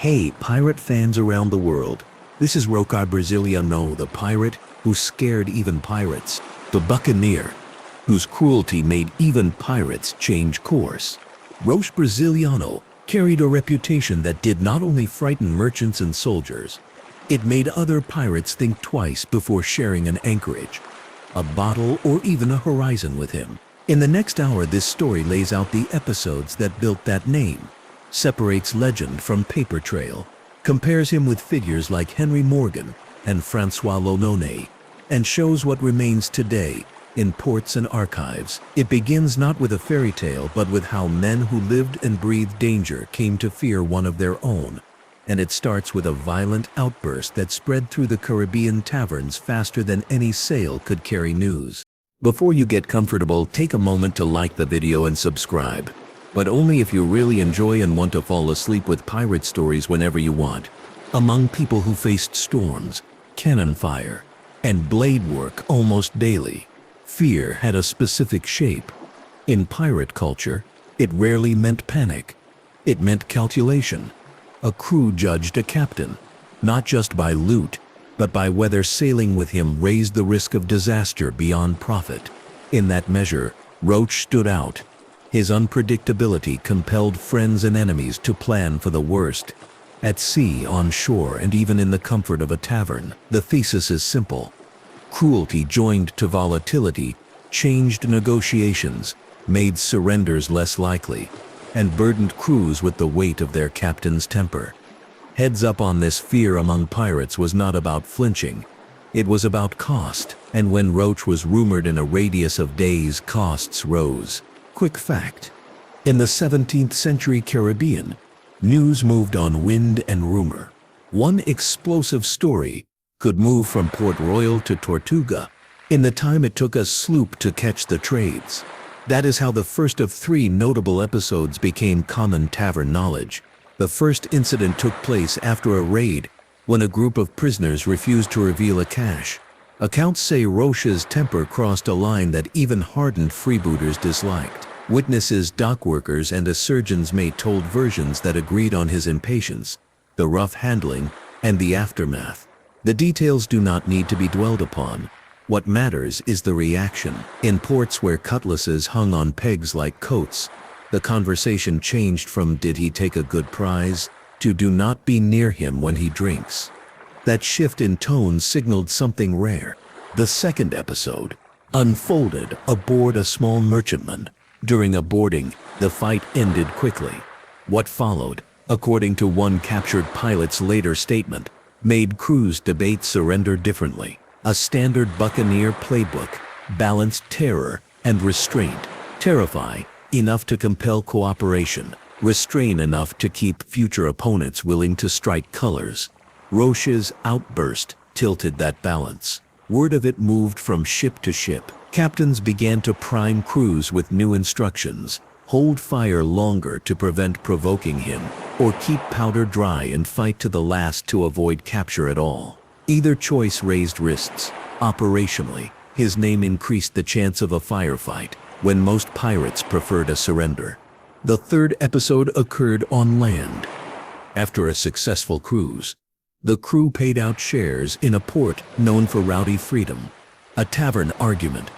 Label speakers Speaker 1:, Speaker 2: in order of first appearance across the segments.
Speaker 1: Hey, pirate fans around the world. This is Roche Braziliano, the pirate who scared even pirates. The buccaneer, whose cruelty made even pirates change course. Roche Braziliano carried a reputation that did not only frighten merchants and soldiers, it made other pirates think twice before sharing an anchorage, a bottle, or even a horizon with him. In the next hour, this story lays out the episodes that built that name, separates legend from paper trail, compares him with figures like Henry Morgan and Francois Lolone, and shows what remains today in ports and archives. It begins not with a fairy tale, but with how men who lived and breathed danger came to fear one of their own. And it starts with a violent outburst that spread through the Caribbean taverns faster than any sail could carry news. Before you get comfortable, take a moment to like the video and subscribe. But only if you really enjoy and want to fall asleep with pirate stories whenever you want. Among people who faced storms, cannon fire, and blade work almost daily, fear had a specific shape. In pirate culture, it rarely meant panic. It meant calculation. A crew judged a captain, not just by loot, but by whether sailing with him raised the risk of disaster beyond profit. In that measure, Roche stood out. His unpredictability compelled friends and enemies to plan for the worst. At sea, on shore, and even in the comfort of a tavern, the thesis is simple. Cruelty joined to volatility changed negotiations, made surrenders less likely, and burdened crews with the weight of their captain's temper. Heads up on this: fear among pirates was not about flinching. It was about cost, and when Roche was rumored in a radius of days, costs rose. Quick fact: in the 17th century Caribbean, news moved on wind and rumor. One explosive story could move from Port Royal to Tortuga in the time it took a sloop to catch the trades. That is how the first of 3 notable episodes became common tavern knowledge. The first incident took place after a raid, when a group of prisoners refused to reveal a cache. Accounts say Roche's temper crossed a line that even hardened freebooters disliked. Witnesses, dock workers, and a surgeon's mate told versions that agreed on his impatience, the rough handling, and the aftermath. The details do not need to be dwelled upon. What matters is the reaction. In ports where cutlasses hung on pegs like coats, the conversation changed from "did he take a good prize?" to "do not be near him when he drinks." That shift in tone signaled something rare. The second episode unfolded aboard a small merchantman. During a boarding, the fight ended quickly. What followed, according to one captured pilot's later statement, made crews debate surrender differently. A standard buccaneer playbook balanced terror and restraint. Terrify enough to compel cooperation, restrain enough to keep future opponents willing to strike colors. Roche's outburst tilted that balance. Word of it moved from ship to ship. Captains began to prime crews with new instructions: hold fire longer to prevent provoking him, or keep powder dry and fight to the last to avoid capture at all. Either choice raised risks. Operationally, his name increased the chance of a firefight when most pirates preferred a surrender. The third episode occurred on land. After a successful cruise, the crew paid out shares in a port known for rowdy freedom. A tavern argument,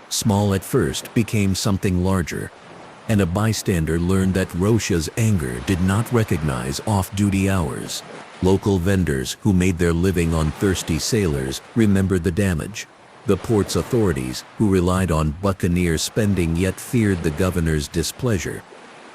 Speaker 1: small at first, became something larger, and a bystander learned that Roche's anger did not recognize off-duty hours. Local vendors who made their living on thirsty sailors remembered the damage. The port's authorities, who relied on buccaneer spending yet feared the governor's displeasure,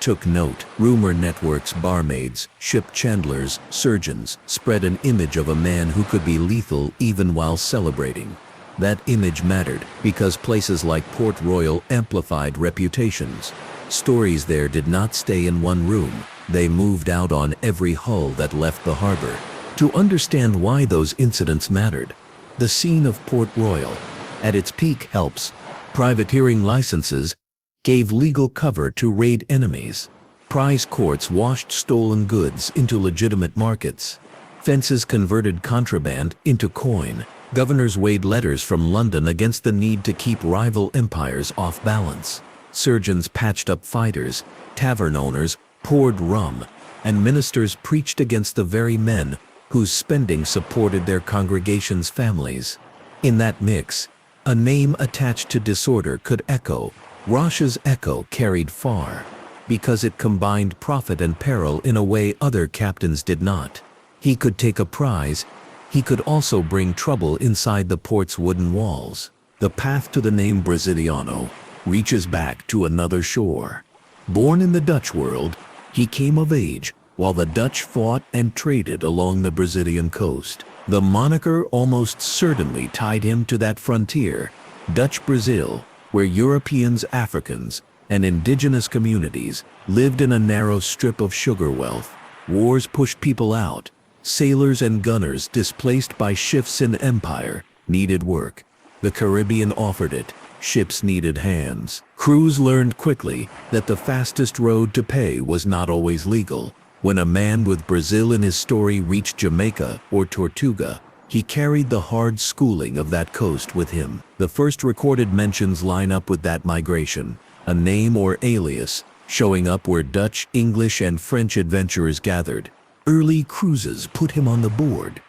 Speaker 1: took note. Rumor networks, barmaids, ship chandlers, surgeons spread an image of a man who could be lethal even while celebrating. That image mattered because places like Port Royal amplified reputations. Stories there did not stay in one room. They moved out on every hull that left the harbor. To understand why those incidents mattered, the scene of Port Royal at its peak helps. Privateering licenses gave legal cover to raid enemies. Prize courts washed stolen goods into legitimate markets. Fences converted contraband into coin. Governors weighed letters from London against the need to keep rival empires off balance. Surgeons patched up fighters. Tavern owners poured rum. and ministers preached against the very men whose spending supported their congregations' families. In that mix, a name attached to disorder could echo. Roche's echo carried far, because it combined profit and peril in a way other captains did not. He could take a prize, he could also bring trouble inside the port's wooden walls. The path to the name Braziliano reaches back to another shore. Born in the Dutch world, he came of age while the Dutch fought and traded along the Brazilian coast. The moniker almost certainly tied him to that frontier, Dutch Brazil, where Europeans, Africans, and indigenous communities lived in a narrow strip of sugar wealth. Wars pushed people out. Sailors and gunners displaced by shifts in empire needed work. The Caribbean offered it. Ships needed hands. Crews learned quickly that the fastest road to pay was not always legal. When a man with Brazil in his story reached Jamaica or Tortuga, he carried the hard schooling of that coast with him. The first recorded mentions line up with that migration, a name or alias showing up where Dutch, English, and French adventurers gathered. Early cruises put him on the board.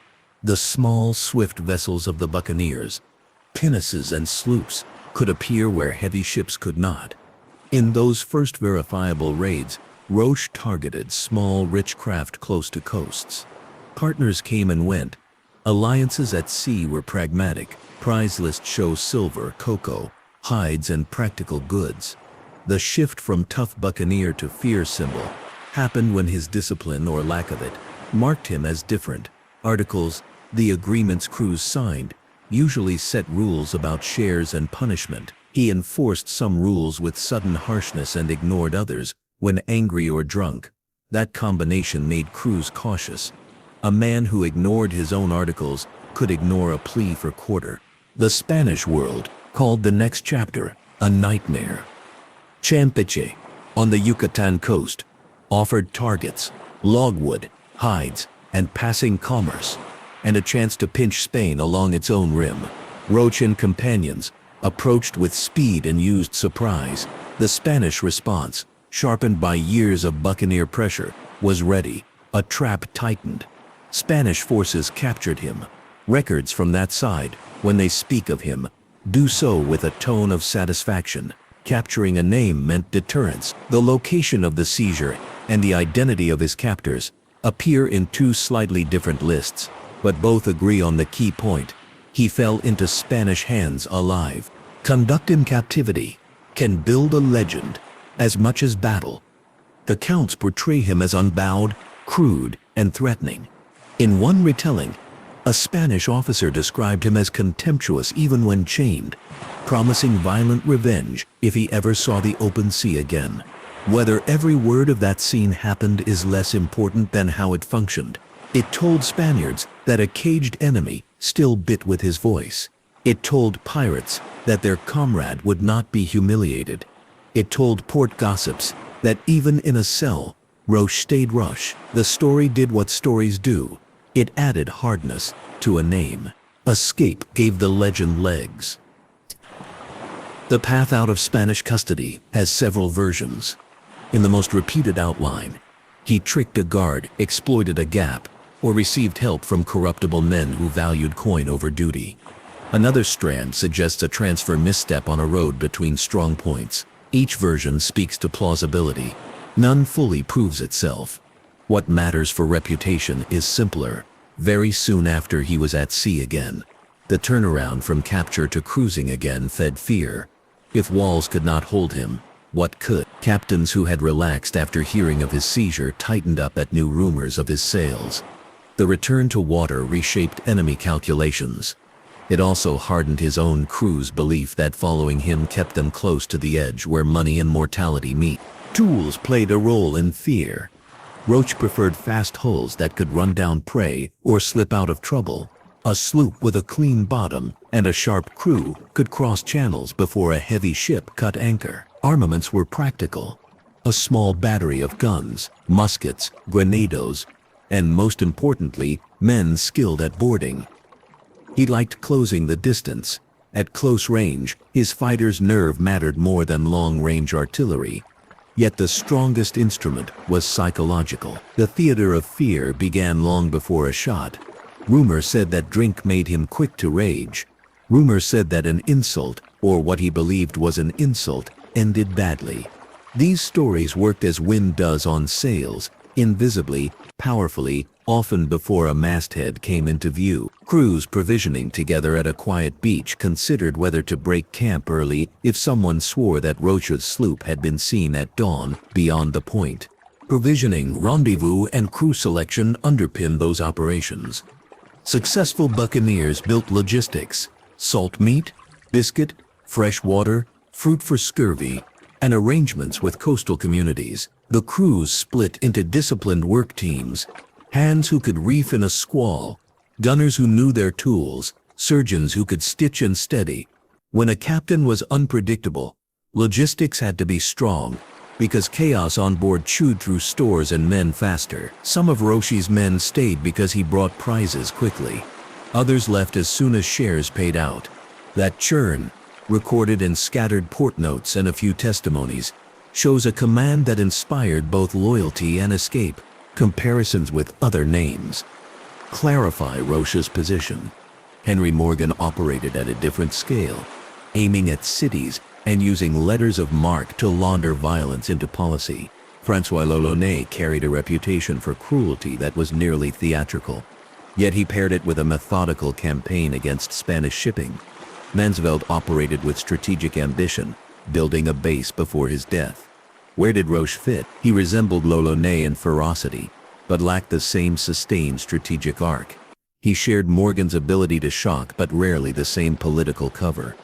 Speaker 1: The small, swift vessels of the buccaneers, pinnaces and sloops, could appear where heavy ships could not. In those first verifiable raids, Roche targeted small, rich craft close to coasts. Partners came and went. Alliances at sea were pragmatic. Prize lists show silver, cocoa, hides, and practical goods. The shift from tough buccaneer to fear symbol happened when his discipline, or lack of it, marked him as different. Articles, the agreements crews signed, usually set rules about shares and punishment. He enforced some rules with sudden harshness and ignored others when angry or drunk. That combination made crews cautious. A man who ignored his own articles could ignore a plea for quarter. The Spanish world called the next chapter a nightmare. Campeche, on the Yucatan coast, offered targets, logwood, hides, and passing commerce, and a chance to pinch Spain along its own rim. Roche and companions approached with speed and used surprise. The Spanish response, sharpened by years of buccaneer pressure, was ready. A trap tightened. Spanish forces captured him. Records from that side, when they speak of him, do so with a tone of satisfaction. Capturing a name meant deterrence. The location of the seizure and the identity of his captors appear in two slightly different lists, but both agree on the key point. He fell into Spanish hands alive. Conduct in captivity can build a legend as much as battle. Accounts portray him as unbowed, crude, and threatening. In one retelling, a Spanish officer described him as contemptuous even when chained, promising violent revenge if he ever saw the open sea again. Whether every word of that scene happened is less important than how it functioned. It told Spaniards that a caged enemy still bit with his voice. It told pirates that their comrade would not be humiliated. It told port gossips that even in a cell, Roche stayed Roche. The story did what stories do. It added hardness to a name. Escape gave the legend legs. The path out of Spanish custody has several versions. In the most repeated outline, he tricked a guard, exploited a gap, or received help from corruptible men who valued coin over duty. Another strand suggests a transfer misstep on a road between strong points. Each version speaks to plausibility. None fully proves itself. What matters for reputation is simpler. Very soon after he was at sea again. The turnaround from capture to cruising again fed fear. If walls could not hold him, what could? Captains who had relaxed after hearing of his seizure tightened up at new rumors of his sails. The return to water reshaped enemy calculations. It also hardened his own crew's belief that following him kept them close to the edge where money and mortality meet. Tools played a role in fear. Roche preferred fast hulls that could run down prey or slip out of trouble. A sloop with a clean bottom and a sharp crew could cross channels before a heavy ship cut anchor. Armaments were practical. A small battery of guns, muskets, grenados, and most importantly, men skilled at boarding. He liked closing the distance. At close range, his fighter's nerve mattered more than long-range artillery. Yet the strongest instrument was psychological. The theater of fear began long before a shot. Rumor said that drink made him quick to rage. Rumor said that an insult, or what he believed was an insult, ended badly. These stories worked as wind does on sails, invisibly, powerfully, often before a masthead came into view. Crews provisioning together at a quiet beach considered whether to break camp early if someone swore that Roche's sloop had been seen at dawn beyond the point. Provisioning, rendezvous, and crew selection underpinned those operations. Successful buccaneers built logistics: salt meat, biscuit, fresh water, fruit for scurvy, and arrangements with coastal communities. The crews split into disciplined work teams: hands who could reef in a squall, gunners who knew their tools, surgeons who could stitch and steady. When a captain was unpredictable, logistics had to be strong, because chaos on board chewed through stores and men faster. Some of Roche's men stayed because he brought prizes quickly. Others left as soon as shares paid out. That churn, recorded in scattered port notes and a few testimonies, shows a command that inspired both loyalty and escape. Comparisons with other names clarify Roche's position. Henry Morgan operated at a different scale, aiming at cities and using letters of marque to launder violence into policy. François Lolonais carried a reputation for cruelty that was nearly theatrical, yet he paired it with a methodical campaign against Spanish shipping. Mansveld operated with strategic ambition, building a base before his death. Where did Roche fit? He resembled Lolonais in ferocity, but lacked the same sustained strategic arc. He shared Morgan's ability to shock, but rarely the same political cover.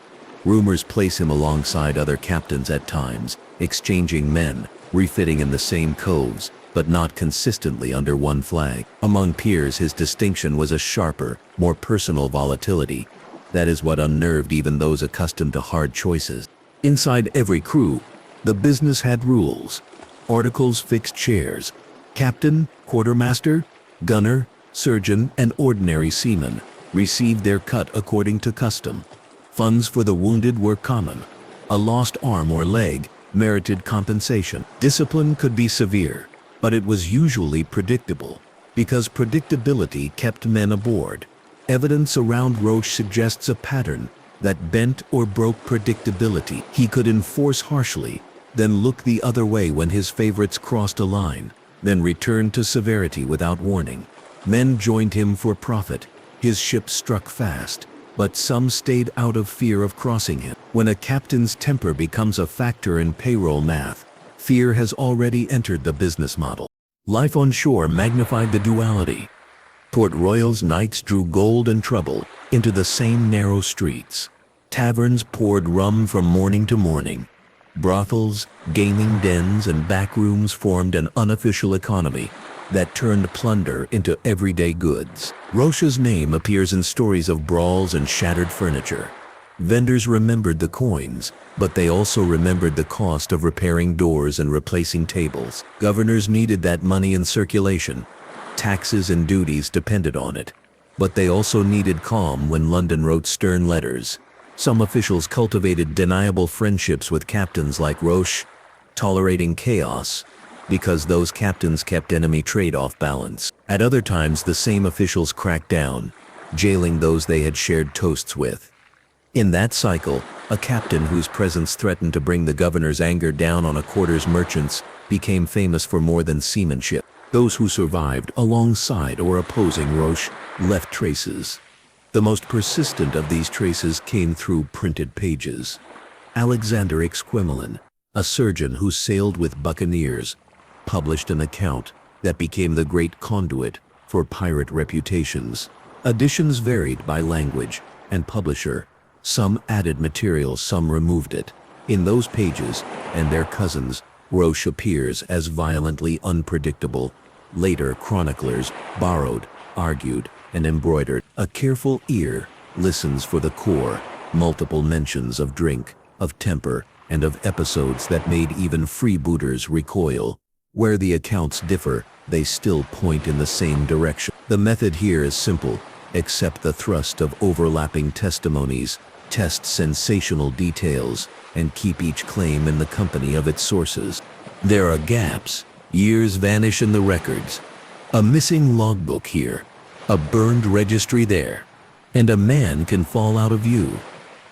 Speaker 1: Rumors place him alongside other captains at times, exchanging men, refitting in the same coves, but not consistently under one flag. Among peers, his distinction was a sharper, more personal volatility. That is what unnerved even those accustomed to hard choices. Inside every crew, the business had rules. Articles fixed shares. Captain, quartermaster, gunner, surgeon, and ordinary seaman received their cut according to custom. Funds for the wounded were common. A lost arm or leg merited compensation. Discipline could be severe, but it was usually predictable, because predictability kept men aboard. Evidence around Roche suggests a pattern that bent or broke predictability. He could enforce harshly, then look the other way when his favorites crossed a line, then return to severity without warning. Men joined him for profit. His ship struck fast, but some stayed out of fear of crossing him. When a captain's temper becomes a factor in payroll math, fear has already entered the business model. Life on shore magnified the duality. Port Royal's nights drew gold and trouble into the same narrow streets. Taverns poured rum from morning to morning. Brothels, gaming dens, and backrooms formed an unofficial economy that turned plunder into everyday goods. Roche's name appears in stories of brawls and shattered furniture. Vendors remembered the coins, but they also remembered the cost of repairing doors and replacing tables. Governors needed that money in circulation. Taxes and duties depended on it, but they also needed calm when London wrote stern letters. Some officials cultivated deniable friendships with captains like Roche, tolerating chaos, because those captains kept enemy trade off balance. At other times, the same officials cracked down, jailing those they had shared toasts with. In that cycle, a captain whose presence threatened to bring the governor's anger down on a quarter's merchants became famous for more than seamanship. Those who survived alongside or opposing Roche left traces. The most persistent of these traces came through printed pages. Alexander Exquemelin, a surgeon who sailed with buccaneers, published an account that became the great conduit for pirate reputations. Editions varied by language and publisher. Some added material, some removed it. In those pages, and their cousins, Roche appears as violently unpredictable. Later chroniclers borrowed, argued, and embroidered. A careful ear listens for the core, multiple mentions of drink, of temper, and of episodes that made even freebooters recoil. Where the accounts differ, they still point in the same direction. The method here is simple: accept the thrust of overlapping testimonies, test sensational details, and keep each claim in the company of its sources. There are gaps, years vanish in the records. A missing logbook here, a burned registry there, and a man can fall out of view.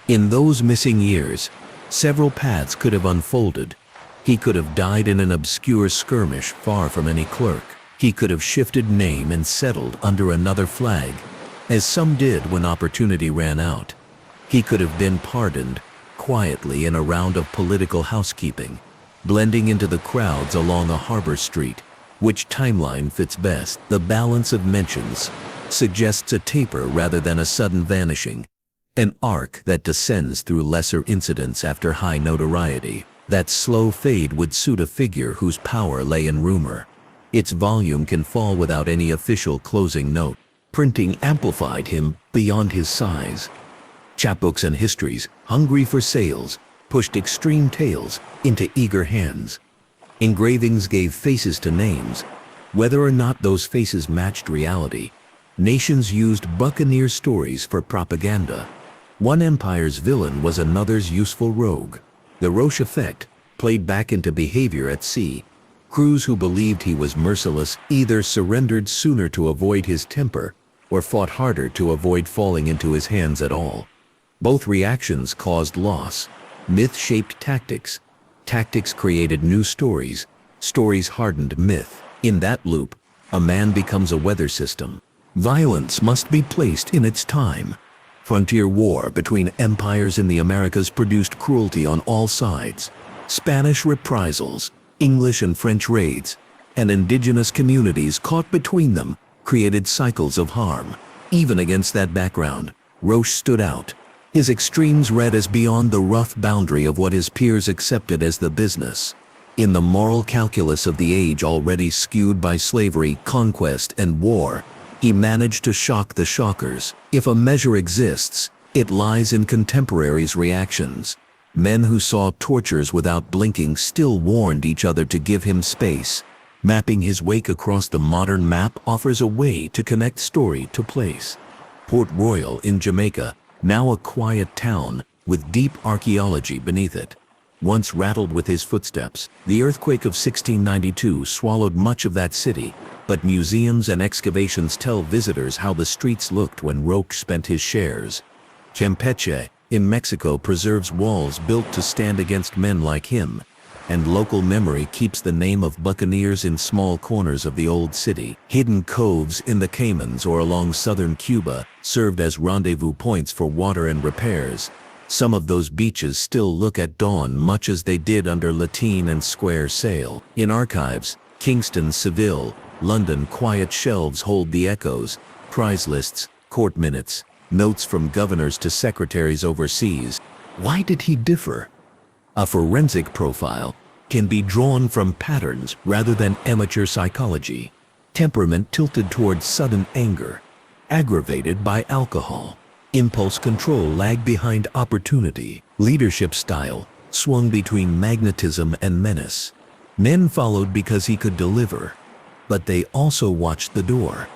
Speaker 1: In those missing years, several paths could have unfolded. He could have died in an obscure skirmish far from any clerk. He could have shifted name and settled under another flag, as some did when opportunity ran out. He could have been pardoned, quietly in a round of political housekeeping, blending into the crowds along a harbor street. Which timeline fits best? The balance of mentions suggests a taper rather than a sudden vanishing, an arc that descends through lesser incidents after high notoriety. That slow fade would suit a figure whose power lay in rumor. Its volume can fall without any official closing note. Printing amplified him beyond his size. Chapbooks and histories, hungry for sales, pushed extreme tales into eager hands. Engravings gave faces to names. Whether or not those faces matched reality, nations used buccaneer stories for propaganda. One empire's villain was another's useful rogue. The Roche effect played back into behavior at sea. Crews who believed he was merciless either surrendered sooner to avoid his temper or fought harder to avoid falling into his hands at all. Both reactions caused loss. Myth shaped tactics. Tactics created new stories. Stories hardened myth. In that loop, a man becomes a weather system. Violence must be placed in its time. Frontier war between empires in the Americas produced cruelty on all sides. Spanish reprisals, English and French raids, and indigenous communities caught between them created cycles of harm. Even against that background, Roche stood out. His extremes read as beyond the rough boundary of what his peers accepted as the business. In the moral calculus of the age already skewed by slavery, conquest, and war, he managed to shock the shockers. If a measure exists, it lies in contemporaries' reactions. Men who saw tortures without blinking still warned each other to give him space. Mapping his wake across the modern map offers a way to connect story to place. Port Royal in Jamaica, now a quiet town with deep archaeology beneath it. Once rattled with his footsteps, the earthquake of 1692 swallowed much of that city, but museums and excavations tell visitors how the streets looked when Roche spent his shares. Campeche, in Mexico, preserves walls built to stand against men like him, and local memory keeps the name of buccaneers in small corners of the old city. Hidden coves in the Caymans or along southern Cuba served as rendezvous points for water and repairs. Some of those beaches still look at dawn much as they did under lateen and square sail. In archives, Kingston, Seville, London, quiet shelves hold the echoes, prize lists, court minutes, notes from governors to secretaries overseas. Why did he differ? A forensic profile can be drawn from patterns rather than amateur psychology. Temperament tilted towards sudden anger, aggravated by alcohol. Impulse control lagged behind opportunity. Leadership style swung between magnetism and menace. Men followed because he could deliver, but they also watched the door.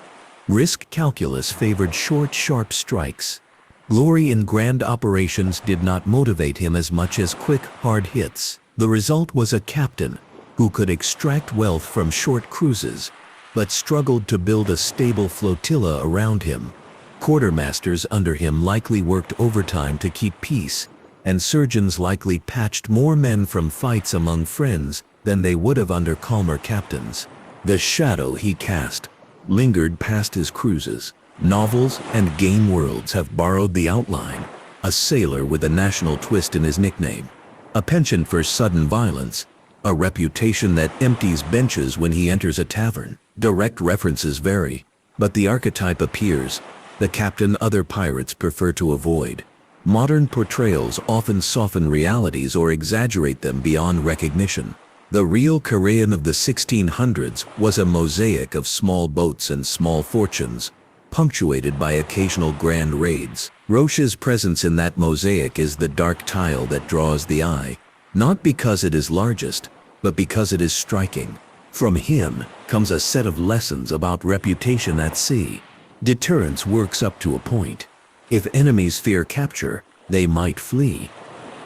Speaker 1: Risk calculus favored short, sharp strikes. Glory in grand operations did not motivate him as much as quick, hard hits. The result was a captain who could extract wealth from short cruises, but struggled to build a stable flotilla around him. Quartermasters under him likely worked overtime to keep peace, and surgeons likely patched more men from fights among friends than they would have under calmer captains. The shadow he cast lingered past his cruises. Novels and game worlds have borrowed the outline. A sailor with a national twist in his nickname. A penchant for sudden violence. A reputation that empties benches when he enters a tavern. Direct references vary, but the archetype appears. The captain other pirates prefer to avoid. Modern portrayals often soften realities or exaggerate them beyond recognition. The real Korean of the 1600s was a mosaic of small boats and small fortunes, punctuated by occasional grand raids. Roche's presence in that mosaic is the dark tile that draws the eye, not because it is largest, but because it is striking. From him comes a set of lessons about reputation at sea. Deterrence works up to a point. If enemies fear capture, they might flee.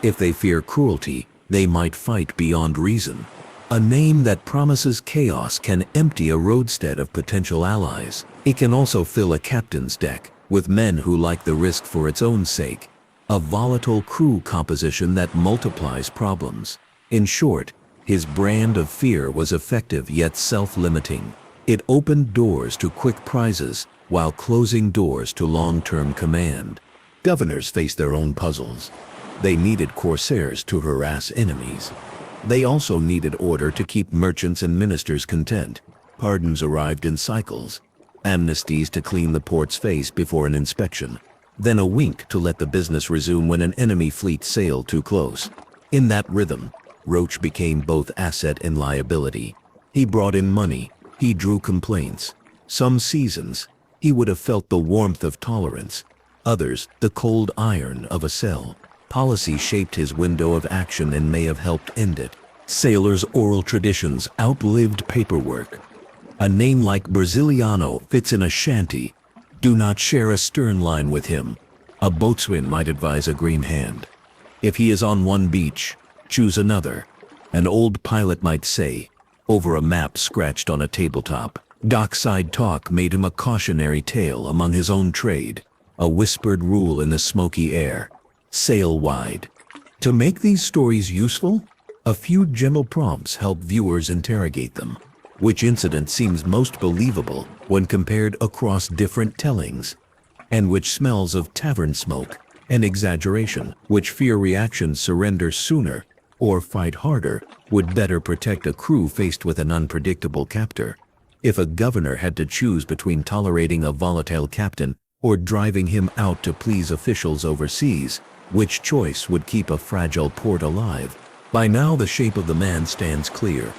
Speaker 1: If they fear cruelty, they might fight beyond reason. A name that promises chaos can empty a roadstead of potential allies. It can also fill a captain's deck with men who like the risk for its own sake. A volatile crew composition that multiplies problems. In short, his brand of fear was effective yet self-limiting. It opened doors to quick prizes while closing doors to long-term command. Governors faced their own puzzles. They needed corsairs to harass enemies. They also needed order to keep merchants and ministers content. Pardons arrived in cycles. Amnesties to clean the port's face before an inspection. Then a wink to let the business resume when an enemy fleet sailed too close. In that rhythm, Roche became both asset and liability. He brought in money. He drew complaints. Some seasons, he would have felt the warmth of tolerance. Others, the cold iron of a cell. Policy shaped his window of action and may have helped end it. Sailors' oral traditions outlived paperwork. A name like Braziliano fits in a shanty. Do not share a stern line with him. A boatswain might advise a green hand. If he is on one beach, choose another. An old pilot might say, over a map scratched on a tabletop. Dockside talk made him a cautionary tale among his own trade. A whispered rule in the smoky air. Sail wide. To make these stories useful, a few gentle prompts help viewers interrogate them. Which incident seems most believable when compared across different tellings? And which smells of tavern smoke and exaggeration? Which fear reactions surrender sooner or fight harder would better protect a crew faced with an unpredictable captor? If a governor had to choose between tolerating a volatile captain or driving him out to please officials overseas, which choice would keep a fragile port alive? By now the shape of the man stands clear.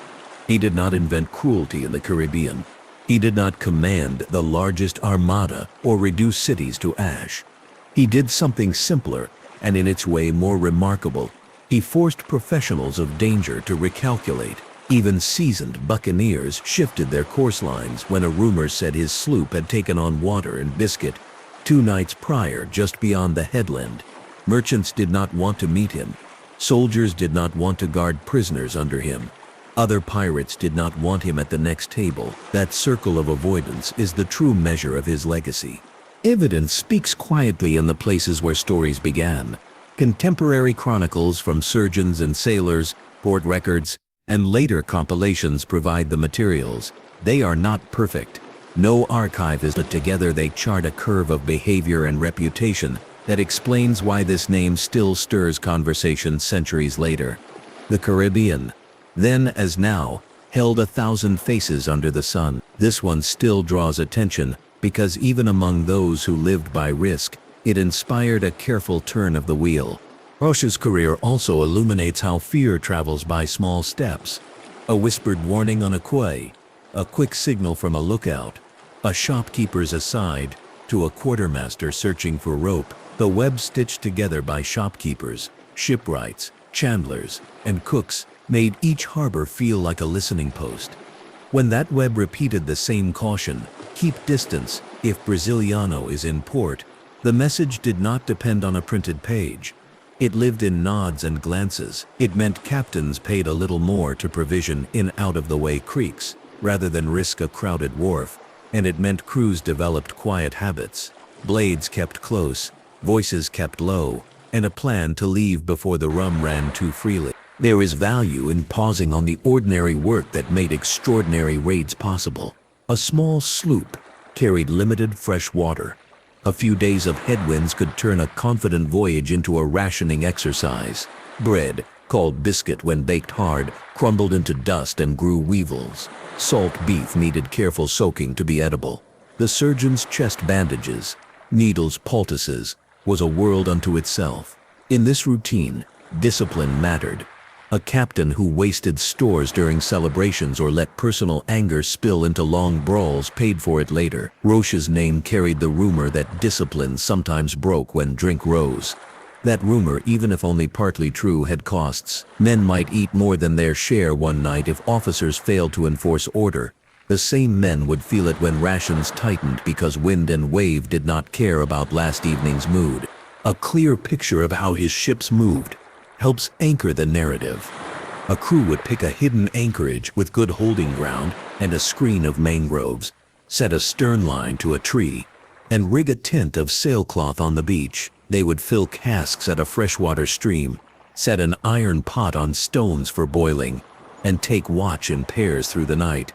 Speaker 1: He did not invent cruelty in the Caribbean. He did not command the largest armada or reduce cities to ash. He did something simpler and in its way more remarkable. He forced professionals of danger to recalculate. Even seasoned buccaneers shifted their course lines when a rumor said his sloop had taken on water and biscuit 2 nights prior just beyond the headland. Merchants did not want to meet him. Soldiers did not want to guard prisoners under him. Other pirates did not want him at the next table. That circle of avoidance is the true measure of his legacy. Evidence speaks quietly in the places where stories began. Contemporary chronicles from surgeons and sailors, port records, and later compilations provide the materials. They are not perfect. No archive is put together. They chart a curve of behavior and reputation that explains why this name still stirs conversation centuries later. The Caribbean, then as now, held 1,000 faces under the sun. This one still draws attention because even among those who lived by risk, it inspired a careful turn of the wheel. Roche's career also illuminates how fear travels by small steps. A whispered warning on a quay, a quick signal from a lookout, a shopkeeper's aside, to a quartermaster searching for rope. The web stitched together by shopkeepers, shipwrights, chandlers, and cooks made each harbor feel like a listening post. When that web repeated the same caution, keep distance if Braziliano is in port, the message did not depend on a printed page. It lived in nods and glances. It meant captains paid a little more to provision in out-of-the-way creeks, rather than risk a crowded wharf, and it meant crews developed quiet habits. Blades kept close, voices kept low, and a plan to leave before the rum ran too freely. There is value in pausing on the ordinary work that made extraordinary raids possible. A small sloop carried limited fresh water. A few days of headwinds could turn a confident voyage into a rationing exercise. Bread, called biscuit when baked hard, crumbled into dust and grew weevils. Salt beef needed careful soaking to be edible. The surgeon's chest bandages, needles, poultices, was a world unto itself. In this routine, discipline mattered. A captain who wasted stores during celebrations or let personal anger spill into long brawls paid for it later. Roche's name carried the rumor that discipline sometimes broke when drink rose. That rumor, even if only partly true, had costs. Men might eat more than their share one night if officers failed to enforce order. The same men would feel it when rations tightened because wind and wave did not care about last evening's mood. A clear picture of how his ships moved helps anchor the narrative. A crew would pick a hidden anchorage with good holding ground and a screen of mangroves, set a stern line to a tree, and rig a tent of sailcloth on the beach. They would fill casks at a freshwater stream, set an iron pot on stones for boiling, and take watch in pairs through the night.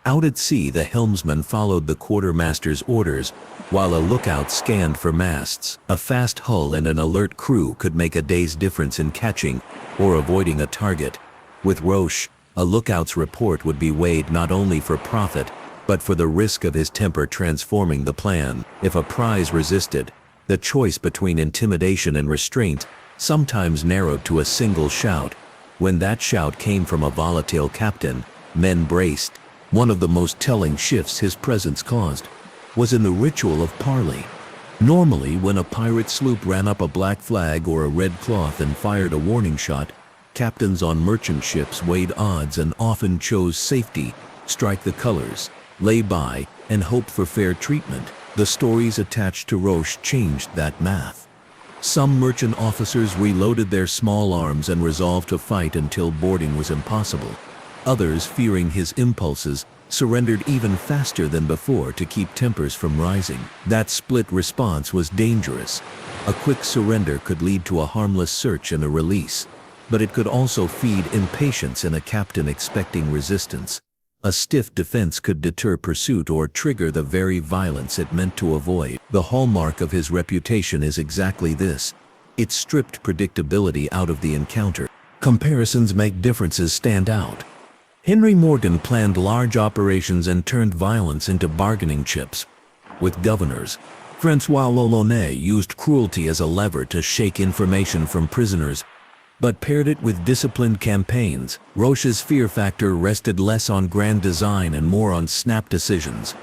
Speaker 1: Out at sea, the helmsman followed the quartermaster's orders, while a lookout scanned for masts. A fast hull and an alert crew could make a day's difference in catching or avoiding a target. With Roche, a lookout's report would be weighed not only for profit, but for the risk of his temper transforming the plan. If a prize resisted, the choice between intimidation and restraint sometimes narrowed to a single shout. When that shout came from a volatile captain, men braced. One of the most telling shifts his presence caused was in the ritual of parley. Normally, when a pirate sloop ran up a black flag or a red cloth and fired a warning shot, captains on merchant ships weighed odds and often chose safety, strike the colors, lay by, and hope for fair treatment. The stories attached to Roche changed that math. Some merchant officers reloaded their small arms and resolved to fight until boarding was impossible. Others, fearing his impulses, surrendered even faster than before to keep tempers from rising. That split response was dangerous. A quick surrender could lead to a harmless search and a release, but it could also feed impatience in a captain expecting resistance. A stiff defense could deter pursuit or trigger the very violence it meant to avoid. The hallmark of his reputation is exactly this. It stripped predictability out of the encounter. Comparisons make differences stand out. Henry Morgan planned large operations and turned violence into bargaining chips. With governors, François L'Olonnais used cruelty as a lever to shake information from prisoners, but paired it with disciplined campaigns. Roche's fear factor rested less on grand design and more on snap decisions,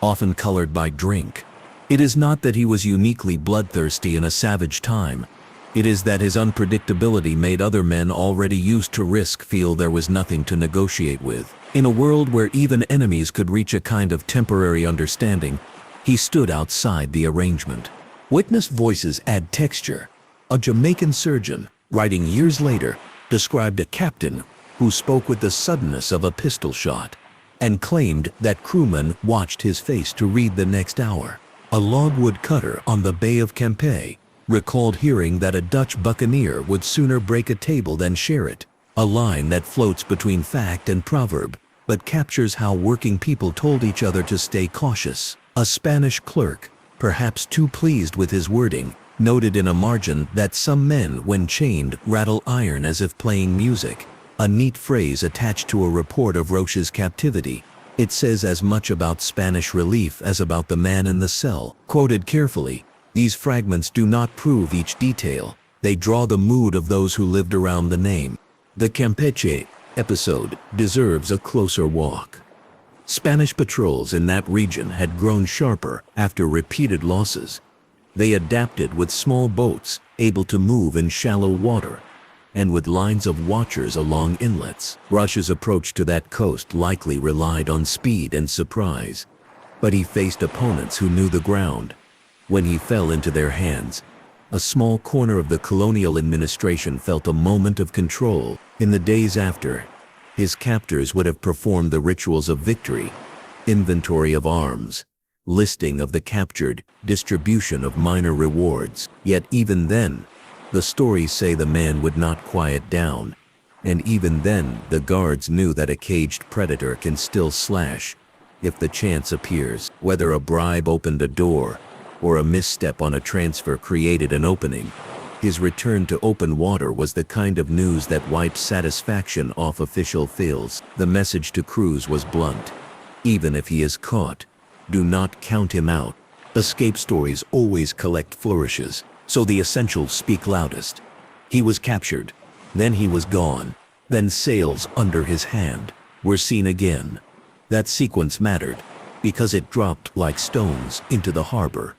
Speaker 1: often colored by drink. It is not that he was uniquely bloodthirsty in a savage time. It is that his unpredictability made other men already used to risk feel there was nothing to negotiate with. In a world where even enemies could reach a kind of temporary understanding, he stood outside the arrangement. Witness voices add texture. A Jamaican surgeon, writing years later, described a captain who spoke with the suddenness of a pistol shot and claimed that crewmen watched his face to read the next hour. A logwood cutter on the Bay of Campeche recalled hearing that a Dutch buccaneer would sooner break a table than share it, a line that floats between fact and proverb, but captures how working people told each other to stay cautious. A Spanish clerk, perhaps too pleased with his wording, noted in a margin that some men, when chained, rattle iron as if playing music, a neat phrase attached to a report of Roche's captivity. It says as much about Spanish relief as about the man in the cell. Quoted carefully, these fragments do not prove each detail. They draw the mood of those who lived around the name. The Campeche episode deserves a closer walk. Spanish patrols in that region had grown sharper after repeated losses. They adapted with small boats, able to move in shallow water, and with lines of watchers along inlets. Roche's approach to that coast likely relied on speed and surprise, but he faced opponents who knew the ground. When he fell into their hands, a small corner of the colonial administration felt a moment of control. In the days after, his captors would have performed the rituals of victory, inventory of arms, listing of the captured, distribution of minor rewards. Yet even then, the stories say the man would not quiet down, and even then the guards knew that a caged predator can still slash if the chance appears. Whether a bribe opened a door or a misstep on a transfer created an opening, his return to open water was the kind of news that wiped satisfaction off official files. The message to crews was blunt. Even if he is caught, do not count him out. Escape stories always collect flourishes, so the essentials speak loudest. He was captured, then he was gone, then sails under his hand were seen again. That sequence mattered, because it dropped like stones into the harbor.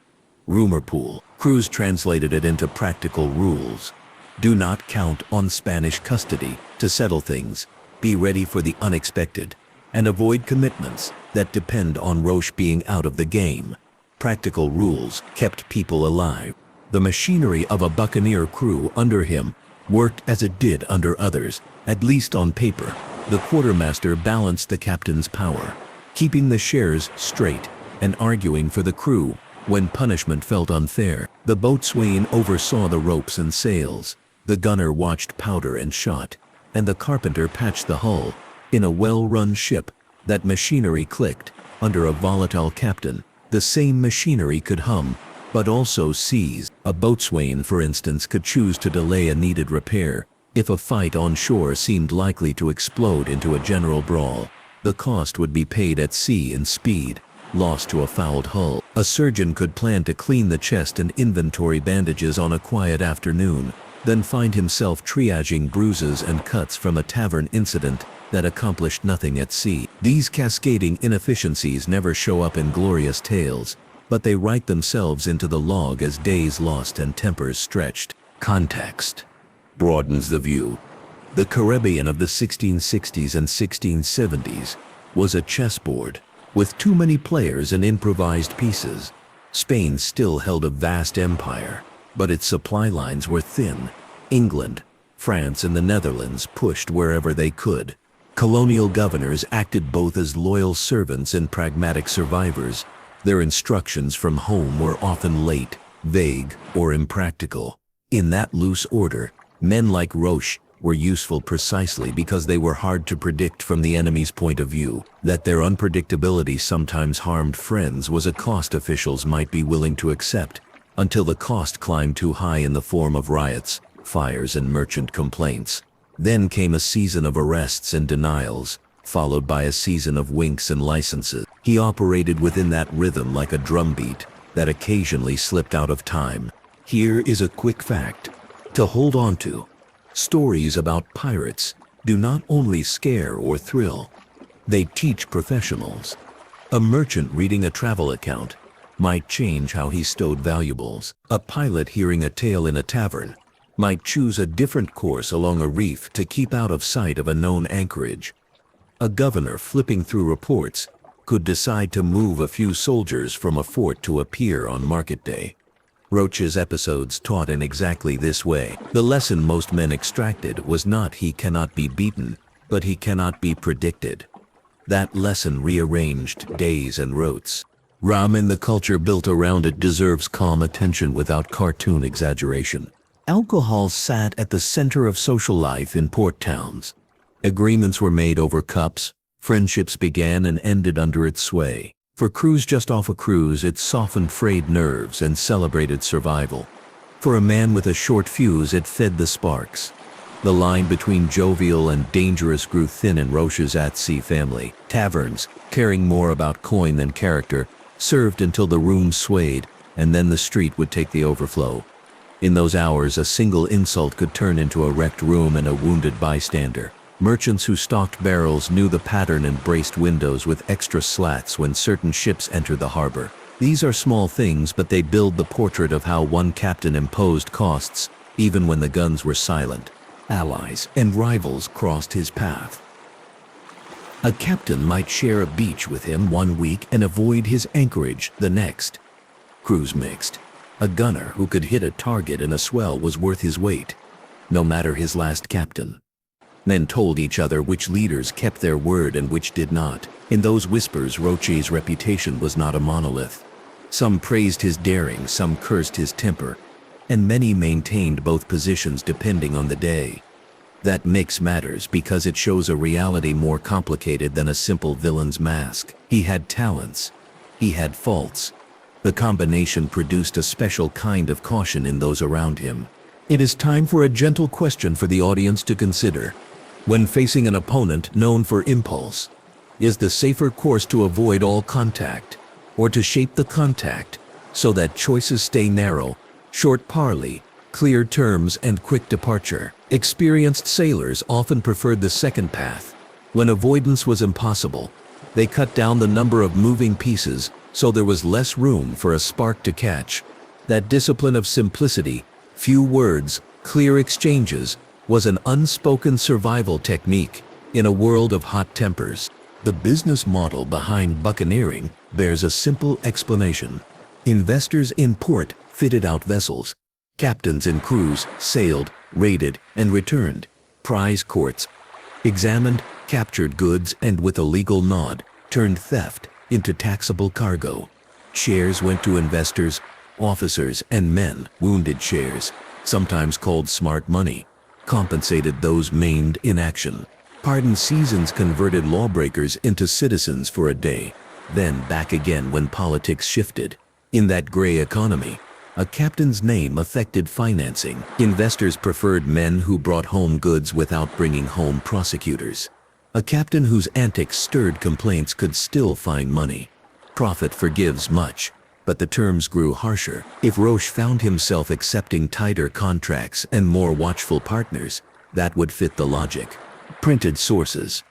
Speaker 1: Rumor pool. Crews translated it into practical rules. Do not count on Spanish custody to settle things. Be ready for the unexpected, and avoid commitments that depend on Roche being out of the game. Practical rules kept people alive. The machinery of a buccaneer crew under him worked as it did under others. At least on paper, the quartermaster balanced the captain's power, keeping the shares straight and arguing for the crew when punishment felt unfair. The boatswain oversaw the ropes and sails, the gunner watched powder and shot, and the carpenter patched the hull. In a well-run ship, that machinery clicked. Under a volatile captain, the same machinery could hum, but also seize. A boatswain, for instance, could choose to delay a needed repair. If a fight on shore seemed likely to explode into a general brawl, the cost would be paid at sea in speed, lost to a fouled hull. A surgeon could plan to clean the chest and inventory bandages on a quiet afternoon, then find himself triaging bruises and cuts from a tavern incident that accomplished nothing at sea. These cascading inefficiencies never show up in glorious tales, but they write themselves into the log as days lost and tempers stretched. Context broadens the view. The Caribbean of the 1660s and 1670s was a chessboard with too many players and improvised pieces. Spain still held a vast empire, but its supply lines were thin. England, France, and the Netherlands pushed wherever they could. Colonial governors acted both as loyal servants and pragmatic survivors. Their instructions from home were often late, vague, or impractical. In that loose order, men like Roche were useful precisely because they were hard to predict from the enemy's point of view. That their unpredictability sometimes harmed friends was a cost officials might be willing to accept, until the cost climbed too high in the form of riots, fires, and merchant complaints. Then came a season of arrests and denials, followed by a season of winks and licenses. He operated within that rhythm like a drumbeat that occasionally slipped out of time. Here is a quick fact to hold on to. Stories about pirates do not only scare or thrill, they teach professionals. A merchant reading a travel account might change how he stowed valuables. A pilot hearing a tale in a tavern might choose a different course along a reef to keep out of sight of a known anchorage. A governor flipping through reports could decide to move a few soldiers from a fort to a pier on market day. Roche's episodes taught in exactly this way. The lesson most men extracted was not he cannot be beaten, but he cannot be predicted. That lesson rearranged days and routes. Ramen, the culture built around it, deserves calm attention without cartoon exaggeration. Alcohol sat at the center of social life in port towns. Agreements were made over cups, friendships began and ended under its sway. For crews just off a cruise, it softened frayed nerves and celebrated survival. For a man with a short fuse, it fed the sparks. The line between jovial and dangerous grew thin in Roche's at-sea family. Taverns, caring more about coin than character, served until the room swayed, and then the street would take the overflow. In those hours, a single insult could turn into a wrecked room and a wounded bystander. Merchants who stocked barrels knew the pattern and braced windows with extra slats when certain ships entered the harbor. These are small things, but they build the portrait of how one captain imposed costs, even when the guns were silent. Allies and rivals crossed his path. A captain might share a beach with him one week and avoid his anchorage the next. Crews mixed. A gunner who could hit a target in a swell was worth his weight, no matter his last captain. Men told each other which leaders kept their word and which did not. In those whispers, Roche's reputation was not a monolith. Some praised his daring, some cursed his temper, and many maintained both positions depending on the day. That mix matters because it shows a reality more complicated than a simple villain's mask. He had talents. He had faults. The combination produced a special kind of caution in those around him. It is time for a gentle question for the audience to consider. When facing an opponent known for impulse, is the safer course to avoid all contact, or to shape the contact so that choices stay narrow, short parley, clear terms, and quick departure? Experienced sailors often preferred the second path. When avoidance was impossible, they cut down the number of moving pieces so there was less room for a spark to catch. That discipline of simplicity, few words, clear exchanges, was an unspoken survival technique in a world of hot tempers. The business model behind buccaneering bears a simple explanation. Investors in port fitted out vessels. Captains and crews sailed, raided, and returned. Prize courts examined, captured goods, and with a legal nod, turned theft into taxable cargo. Shares went to investors, officers, and men. Wounded shares, sometimes called smart money, compensated those maimed in action. Pardon seasons converted lawbreakers into citizens for a day, then back again when politics shifted. In that gray economy, a captain's name affected financing. Investors preferred men who brought home goods without bringing home prosecutors. A captain whose antics stirred complaints could still find money. Profit forgives much, but the terms grew harsher. If Roche found himself accepting tighter contracts and more watchful partners, that would fit the logic. Printed sources,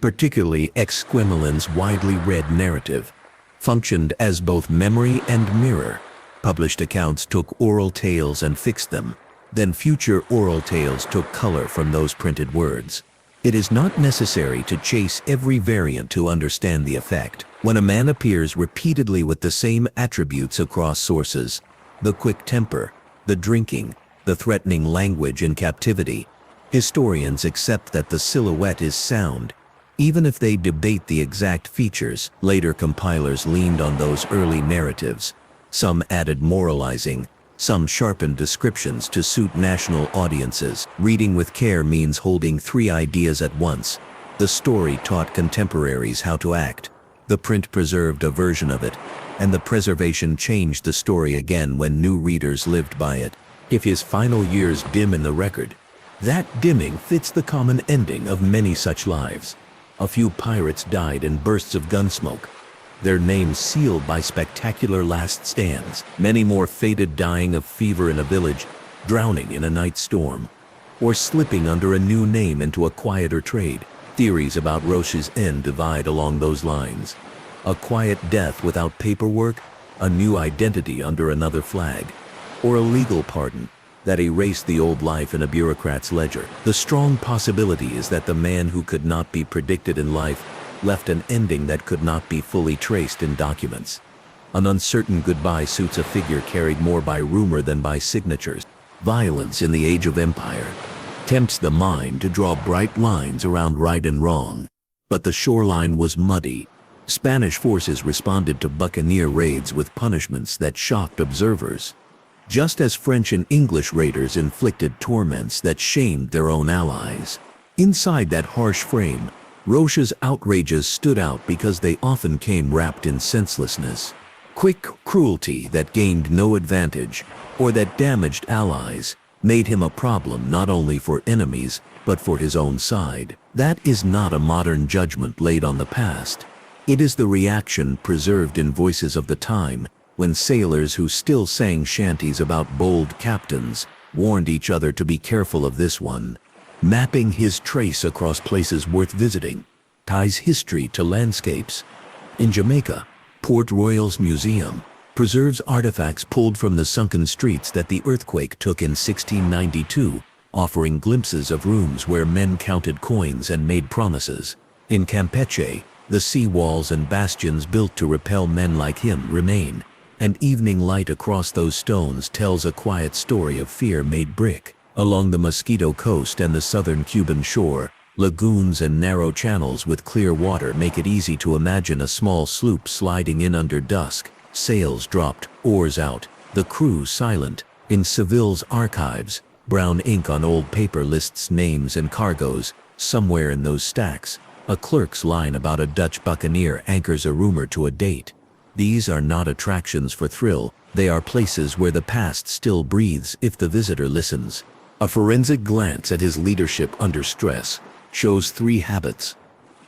Speaker 1: particularly Exquemelin's widely read narrative, functioned as both memory and mirror. Published accounts took oral tales and fixed them. Then future oral tales took color from those printed words. It is not necessary to chase every variant to understand the effect. When a man appears repeatedly with the same attributes across sources, the quick temper, the drinking, the threatening language in captivity, historians accept that the silhouette is sound, even if they debate the exact features. Later compilers leaned on those early narratives. Some added moralizing, some sharpened descriptions to suit national audiences. Reading with care means holding three ideas at once. The story taught contemporaries how to act. The print preserved a version of it, and the preservation changed the story again when new readers lived by it. If his final years dim in the record, that dimming fits the common ending of many such lives. A few pirates died in bursts of gunsmoke, their names sealed by spectacular last stands. Many more faded, dying of fever in a village, drowning in a night storm, or slipping under a new name into a quieter trade. Theories about Roche's end divide along those lines. A quiet death without paperwork, a new identity under another flag, or a legal pardon that erased the old life in a bureaucrat's ledger. The strong possibility is that the man who could not be predicted in life left an ending that could not be fully traced in documents. An uncertain goodbye suits a figure carried more by rumor than by signatures. Violence in the age of empire tempts the mind to draw bright lines around right and wrong. But the shoreline was muddy. Spanish forces responded to buccaneer raids with punishments that shocked observers, just as French and English raiders inflicted torments that shamed their own allies. Inside that harsh frame, Roche's outrages stood out because they often came wrapped in senselessness. Quick cruelty that gained no advantage, or that damaged allies, made him a problem not only for enemies, but for his own side. That is not a modern judgment laid on the past. It is the reaction preserved in voices of the time, when sailors who still sang shanties about bold captains warned each other to be careful of this one. Mapping his trace across places worth visiting ties history to landscapes. In Jamaica, Port Royal's museum preserves artifacts pulled from the sunken streets that the earthquake took in 1692, offering glimpses of rooms where men counted coins and made promises. In Campeche, the sea walls and bastions built to repel men like him remain, and evening light across those stones tells a quiet story of fear made brick. Along the Mosquito Coast and the southern Cuban shore, lagoons and narrow channels with clear water make it easy to imagine a small sloop sliding in under dusk, sails dropped, oars out, the crew silent. In Seville's archives, brown ink on old paper lists names and cargoes. Somewhere in those stacks, a clerk's line about a Dutch buccaneer anchors a rumor to a date. These are not attractions for thrill, they are places where the past still breathes if the visitor listens. A forensic glance at his leadership under stress shows three habits.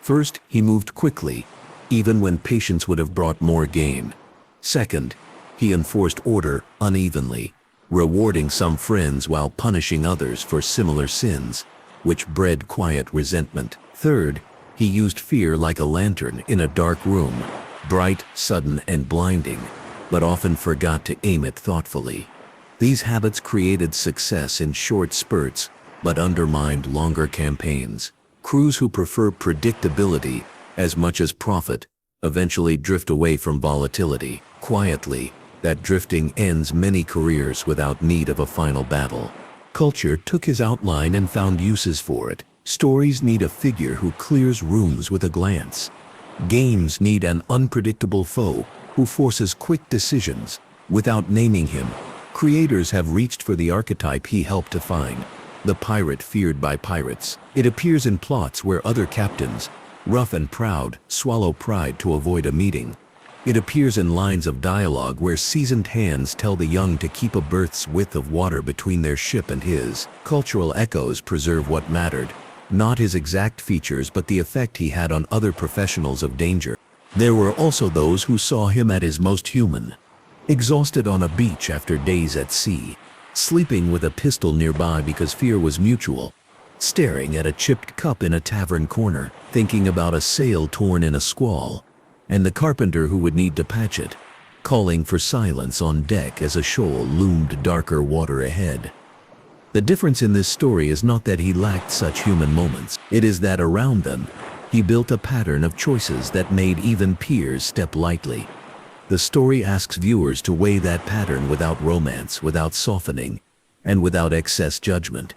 Speaker 1: First, he moved quickly, even when patience would have brought more gain. Second, he enforced order unevenly, rewarding some friends while punishing others for similar sins, which bred quiet resentment. Third, he used fear like a lantern in a dark room, bright, sudden, and blinding, but often forgot to aim it thoughtfully. These habits created success in short spurts, but undermined longer campaigns. Crews who prefer predictability as much as profit eventually drift away from volatility. Quietly, that drifting ends many careers without need of a final battle. Culture took his outline and found uses for it. Stories need a figure who clears rooms with a glance. Games need an unpredictable foe who forces quick decisions. Without naming him, creators have reached for the archetype he helped to find, the pirate feared by pirates. It appears in plots where other captains, rough and proud, swallow pride to avoid a meeting. It appears in lines of dialogue where seasoned hands tell the young to keep a berth's width of water between their ship and his. Cultural echoes preserve what mattered, not his exact features but the effect he had on other professionals of danger. There were also those who saw him at his most human. Exhausted on a beach after days at sea, sleeping with a pistol nearby because fear was mutual, staring at a chipped cup in a tavern corner, thinking about a sail torn in a squall, and the carpenter who would need to patch it, calling for silence on deck as a shoal loomed darker water ahead. The difference in this story is not that he lacked such human moments, it is that around them, he built a pattern of choices that made even peers step lightly. The story asks viewers to weigh that pattern without romance, without softening, and without excess judgment.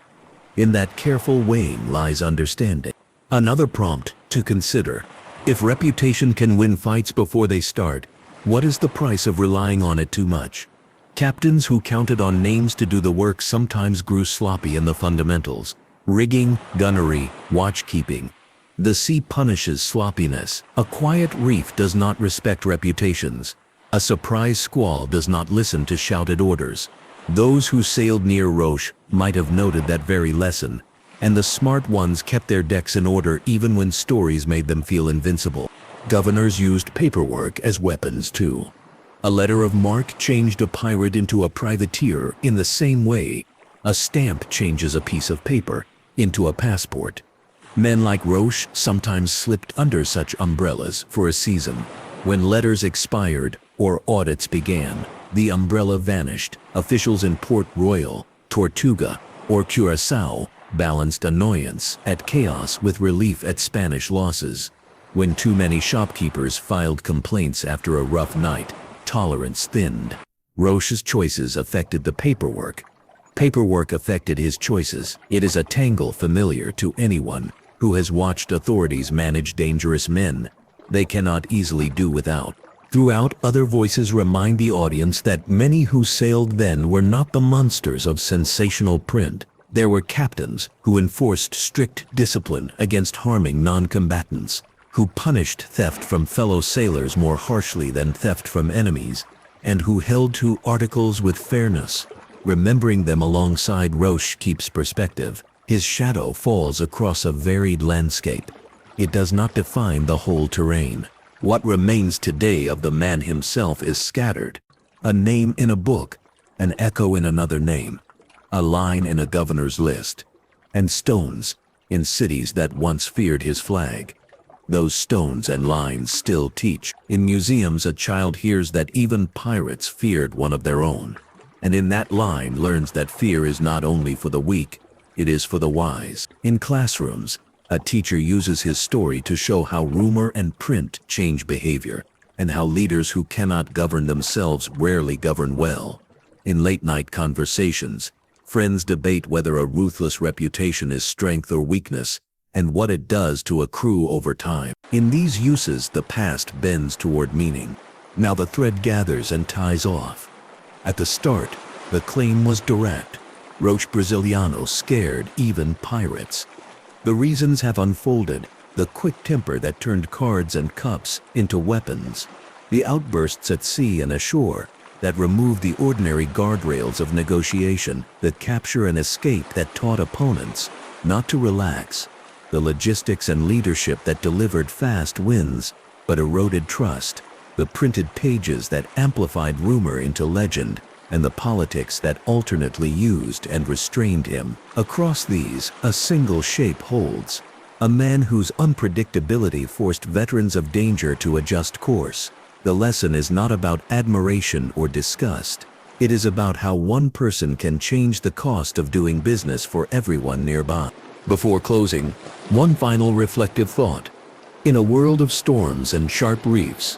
Speaker 1: In that careful weighing lies understanding. Another prompt to consider: if reputation can win fights before they start, what is the price of relying on it too much? Captains who counted on names to do the work sometimes grew sloppy in the fundamentals. Rigging, gunnery, watchkeeping. The sea punishes sloppiness. A quiet reef does not respect reputations. A surprise squall does not listen to shouted orders. Those who sailed near Roche might have noted that very lesson, and the smart ones kept their decks in order even when stories made them feel invincible. Governors used paperwork as weapons too. A letter of marque changed a pirate into a privateer in the same way a stamp changes a piece of paper into a passport. Men like Roche sometimes slipped under such umbrellas for a season. When letters expired or audits began, the umbrella vanished. Officials in Port Royal, Tortuga, or Curaçao balanced annoyance at chaos with relief at Spanish losses. When too many shopkeepers filed complaints after a rough night, tolerance thinned. Roche's choices affected the paperwork. Paperwork affected his choices. It is a tangle familiar to anyone who has watched authorities manage dangerous men. They cannot easily do without. Throughout, other voices remind the audience that many who sailed then were not the monsters of sensational print. There were captains who enforced strict discipline against harming non-combatants, who punished theft from fellow sailors more harshly than theft from enemies, and who held to articles with fairness. Remembering them alongside Roche keeps perspective. His shadow falls across a varied landscape. It does not define the whole terrain. What remains today of the man himself is scattered. A name in a book, an echo in another name, a line in a governor's list, and stones in cities that once feared his flag. Those stones and lines still teach. In museums, a child hears that even pirates feared one of their own, and in that line learns that fear is not only for the weak, it is for the wise. In classrooms, a teacher uses his story to show how rumor and print change behavior, and how leaders who cannot govern themselves rarely govern well. In late-night conversations, friends debate whether a ruthless reputation is strength or weakness, and what it does to accrue over time. In these uses, the past bends toward meaning. Now the thread gathers and ties off. At the start, the claim was direct. Roche Braziliano scared even pirates. The reasons have unfolded: the quick temper that turned cards and cups into weapons, the outbursts at sea and ashore that removed the ordinary guardrails of negotiation, the capture and escape that taught opponents not to relax, the logistics and leadership that delivered fast wins but eroded trust, the printed pages that amplified rumor into legend, and the politics that alternately used and restrained him. Across these, a single shape holds: a man whose unpredictability forced veterans of danger to adjust course. The lesson is not about admiration or disgust. It is about how one person can change the cost of doing business for everyone nearby. Before closing, one final reflective thought. In a world of storms and sharp reefs,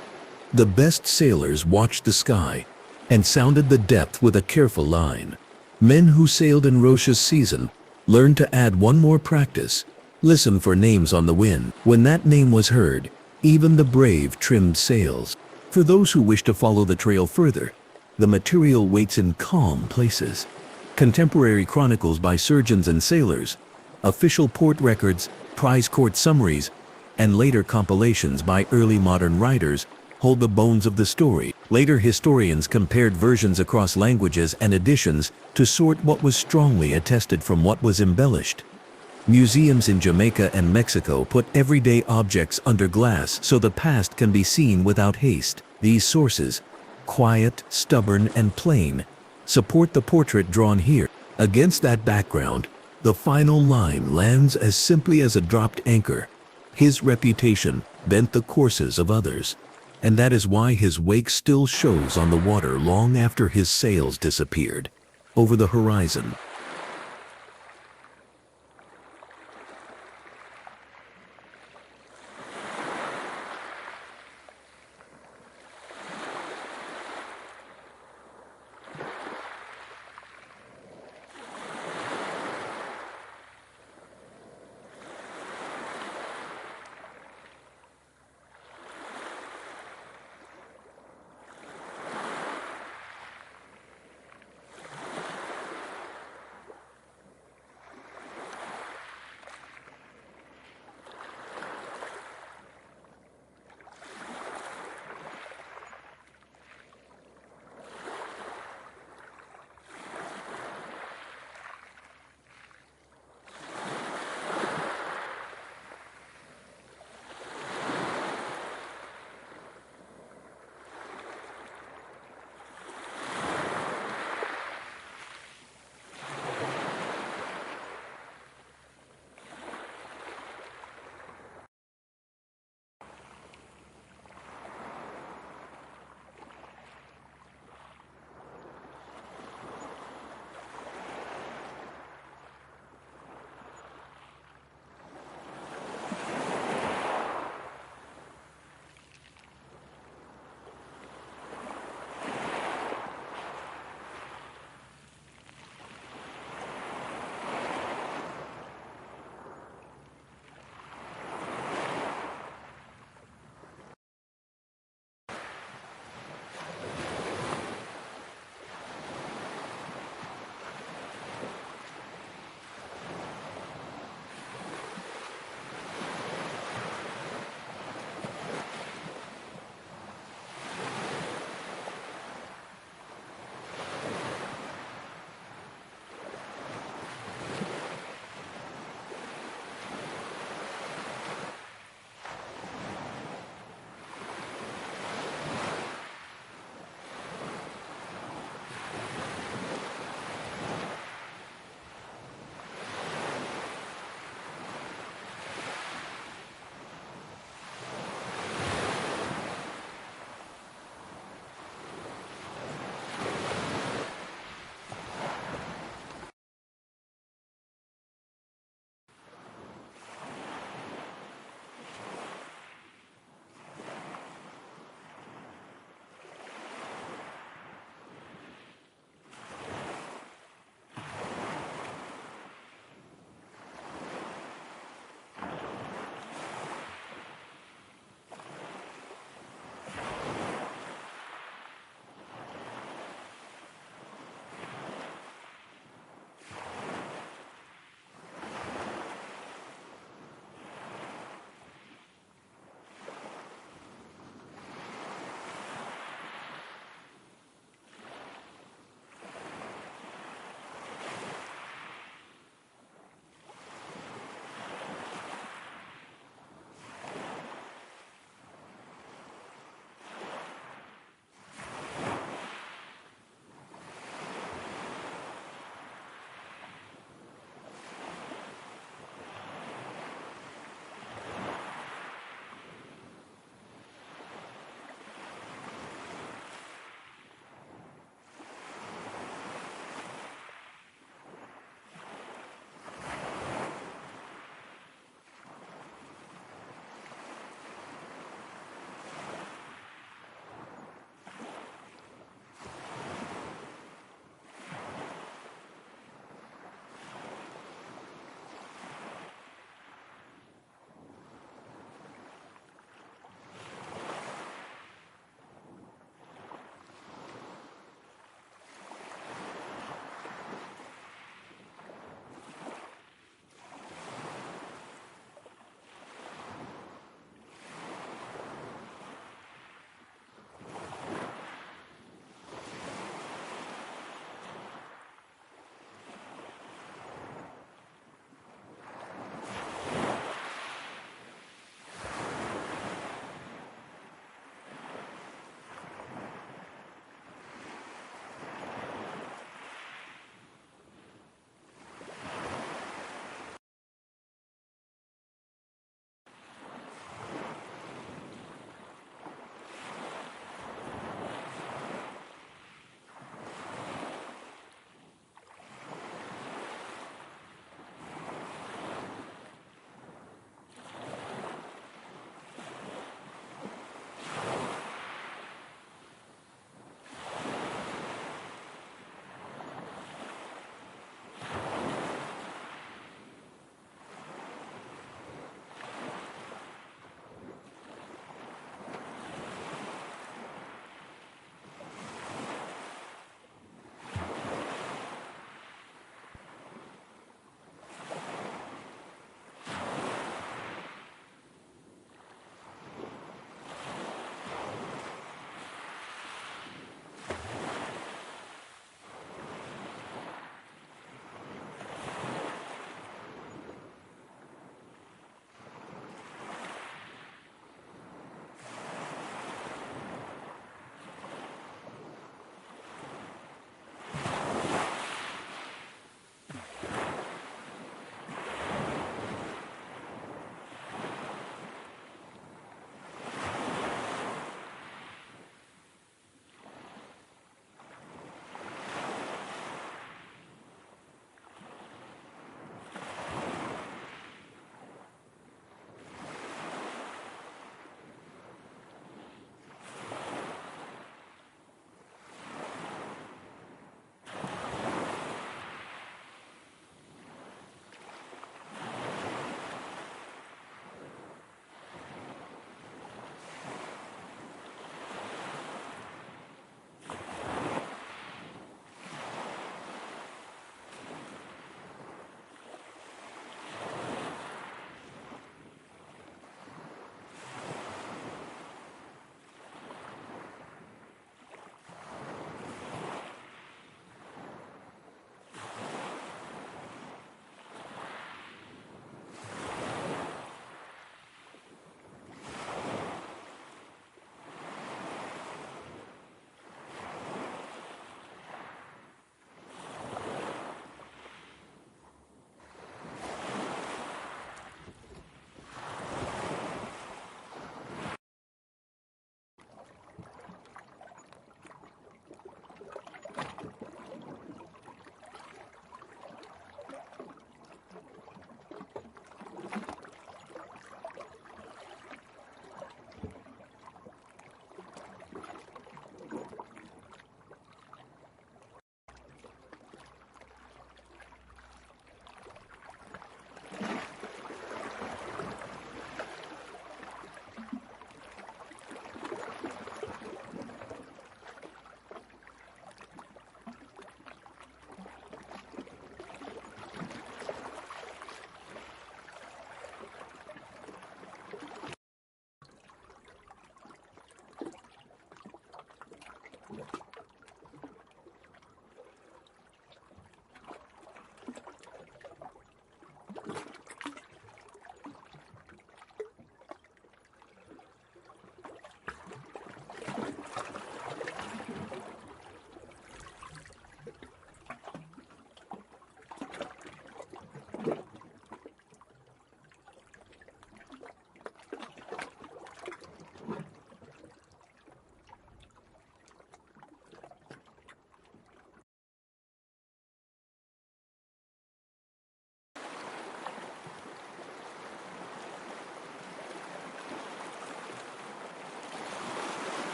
Speaker 1: the best sailors watched the sky and sounded the depth with a careful line. Men who sailed in Roche's season learned to add one more practice: Listen for names on the wind. When that name was heard, even the brave trimmed sails. For those who wish to follow the trail further, the material waits in calm places. Contemporary chronicles by surgeons and sailors, official port records, prize court summaries, and later compilations by early modern writers hold the bones of the story. Later historians compared versions across languages and editions to sort what was strongly attested from what was embellished. Museums in Jamaica and Mexico put everyday objects under glass so the past can be seen without haste. These sources, quiet, stubborn, and plain, support the portrait drawn here. Against that background, the final line lands as simply as a dropped anchor. His reputation bent the courses of others, and that is why his wake still shows on the water long after his sails disappeared over the horizon.